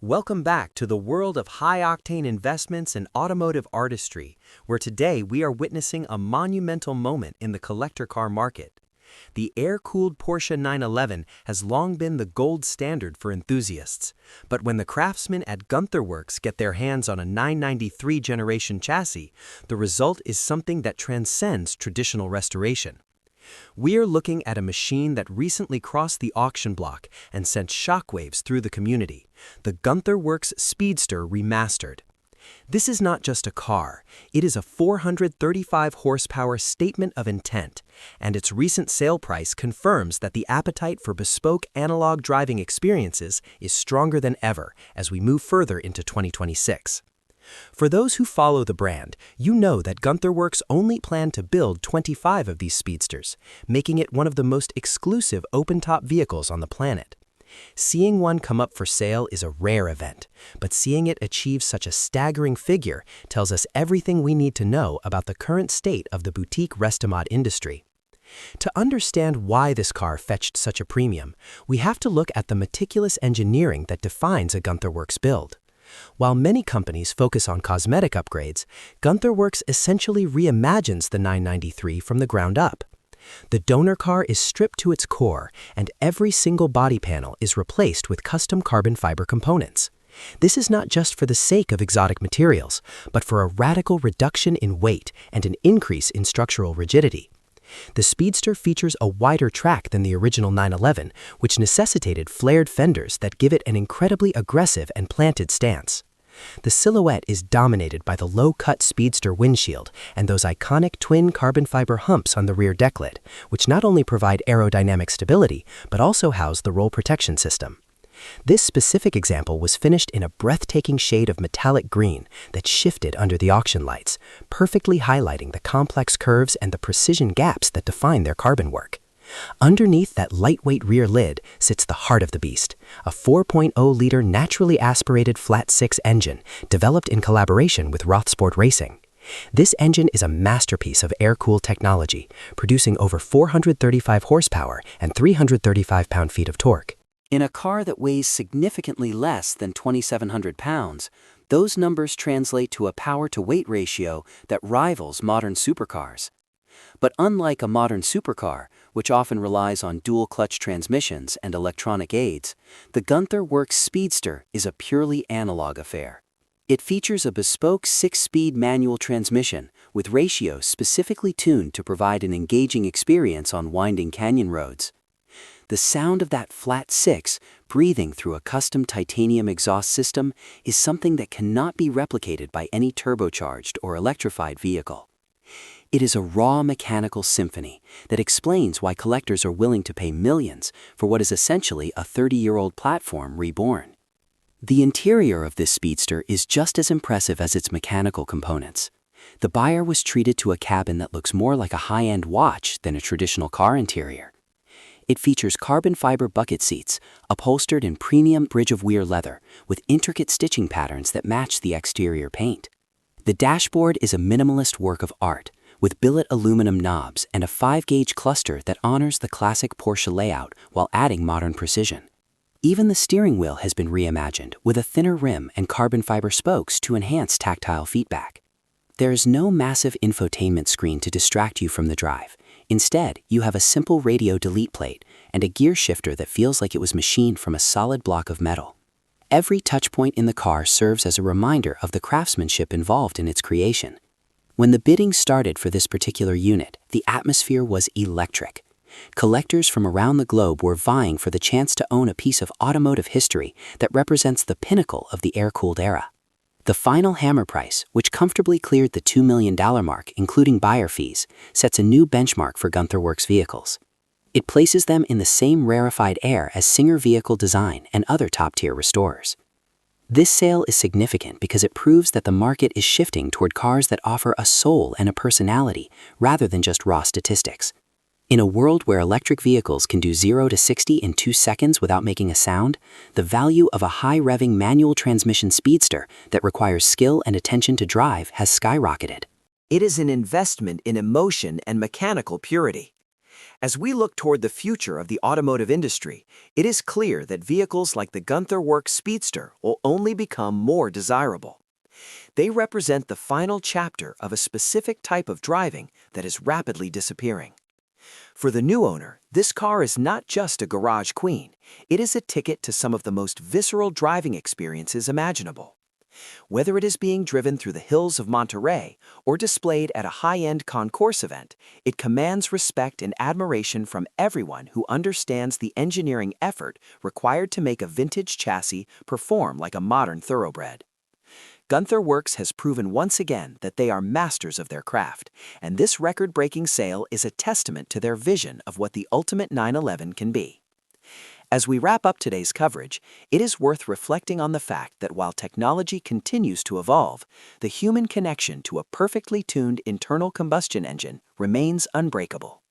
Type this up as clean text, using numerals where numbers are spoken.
Welcome back to the world of high-octane investments and automotive artistry, where today we are witnessing a monumental moment in the collector car market. The air-cooled Porsche 911 has long been the gold standard for enthusiasts, but when the craftsmen at Gunther Werks get their hands on a 993 generation chassis, the result is something that transcends traditional restoration. We're looking at a machine that recently crossed the auction block and sent shockwaves through the community, the Gunther Werks Speedster Remastered. This is not just a car, it is a 435 horsepower statement of intent, and its recent sale price confirms that the appetite for bespoke analog driving experiences is stronger than ever as we move further into 2026. For those who follow the brand, you know that Gunther Werks only planned to build 25 of these speedsters, making it one of the most exclusive open-top vehicles on the planet. Seeing one come up for sale is a rare event, but seeing it achieve such a staggering figure tells us everything we need to know about the current state of the boutique Restomod industry. To understand why this car fetched such a premium, we have to look at the meticulous engineering that defines a Gunther Werks build. While many companies focus on cosmetic upgrades, Gunther Werks essentially reimagines the 993 from the ground up. The donor car is stripped to its core, and every single body panel is replaced with custom carbon fiber components. This is not just for the sake of exotic materials, but for a radical reduction in weight and an increase in structural rigidity. The Speedster features a wider track than the original 911, which necessitated flared fenders that give it an incredibly aggressive and planted stance. The silhouette is dominated by the low-cut Speedster windshield and those iconic twin carbon fiber humps on the rear deck lid, which not only provide aerodynamic stability, but also house the roll protection system. This specific example was finished in a breathtaking shade of metallic green that shifted under the auction lights, perfectly highlighting the complex curves and the precision gaps that define their carbon work. Underneath that lightweight rear lid sits the heart of the beast, a 4.0-liter naturally aspirated flat-six engine developed in collaboration with Rothsport Racing. This engine is a masterpiece of air-cooled technology, producing over 435 horsepower and 335 pound-feet of torque. In a car that weighs significantly less than 2,700 pounds, those numbers translate to a power-to-weight ratio that rivals modern supercars. But unlike a modern supercar, which often relies on dual-clutch transmissions and electronic aids, the Gunther Werks Speedster is a purely analog affair. It features a bespoke 6-speed manual transmission with ratios specifically tuned to provide an engaging experience on winding canyon roads. The sound of that flat six breathing through a custom titanium exhaust system is something that cannot be replicated by any turbocharged or electrified vehicle. It is a raw mechanical symphony that explains why collectors are willing to pay millions for what is essentially a 30-year-old platform reborn. The interior of this Speedster is just as impressive as its mechanical components. The buyer was treated to a cabin that looks more like a high-end watch than a traditional car interior. It features carbon fiber bucket seats, upholstered in premium bridge-of-weir leather, with intricate stitching patterns that match the exterior paint. The dashboard is a minimalist work of art, with billet aluminum knobs and a 5-gauge cluster that honors the classic Porsche layout while adding modern precision. Even the steering wheel has been reimagined, with a thinner rim and carbon fiber spokes to enhance tactile feedback. There is no massive infotainment screen to distract you from the drive. Instead, you have a simple radio delete plate and a gear shifter that feels like it was machined from a solid block of metal. Every touchpoint in the car serves as a reminder of the craftsmanship involved in its creation. When the bidding started for this particular unit, the atmosphere was electric. Collectors from around the globe were vying for the chance to own a piece of automotive history that represents the pinnacle of the air-cooled era. The final hammer price, which comfortably cleared the $2 million mark, including buyer fees, sets a new benchmark for Gunther Werks vehicles. It places them in the same rarefied air as Singer Vehicle Design and other top-tier restorers. This sale is significant because it proves that the market is shifting toward cars that offer a soul and a personality rather than just raw statistics. In a world where electric vehicles can do 0 to 60 in 2 seconds without making a sound, the value of a high-revving manual transmission speedster that requires skill and attention to drive has skyrocketed. It is an investment in emotion and mechanical purity. As we look toward the future of the automotive industry, it is clear that vehicles like the Gunther Werks Speedster will only become more desirable. They represent the final chapter of a specific type of driving that is rapidly disappearing. For the new owner, this car is not just a garage queen, it is a ticket to some of the most visceral driving experiences imaginable. Whether it is being driven through the hills of Monterey or displayed at a high-end concourse event, it commands respect and admiration from everyone who understands the engineering effort required to make a vintage chassis perform like a modern thoroughbred. Gunther Werks has proven once again that they are masters of their craft, and this record-breaking sale is a testament to their vision of what the ultimate 911 can be. As we wrap up today's coverage, it is worth reflecting on the fact that while technology continues to evolve, the human connection to a perfectly tuned internal combustion engine remains unbreakable.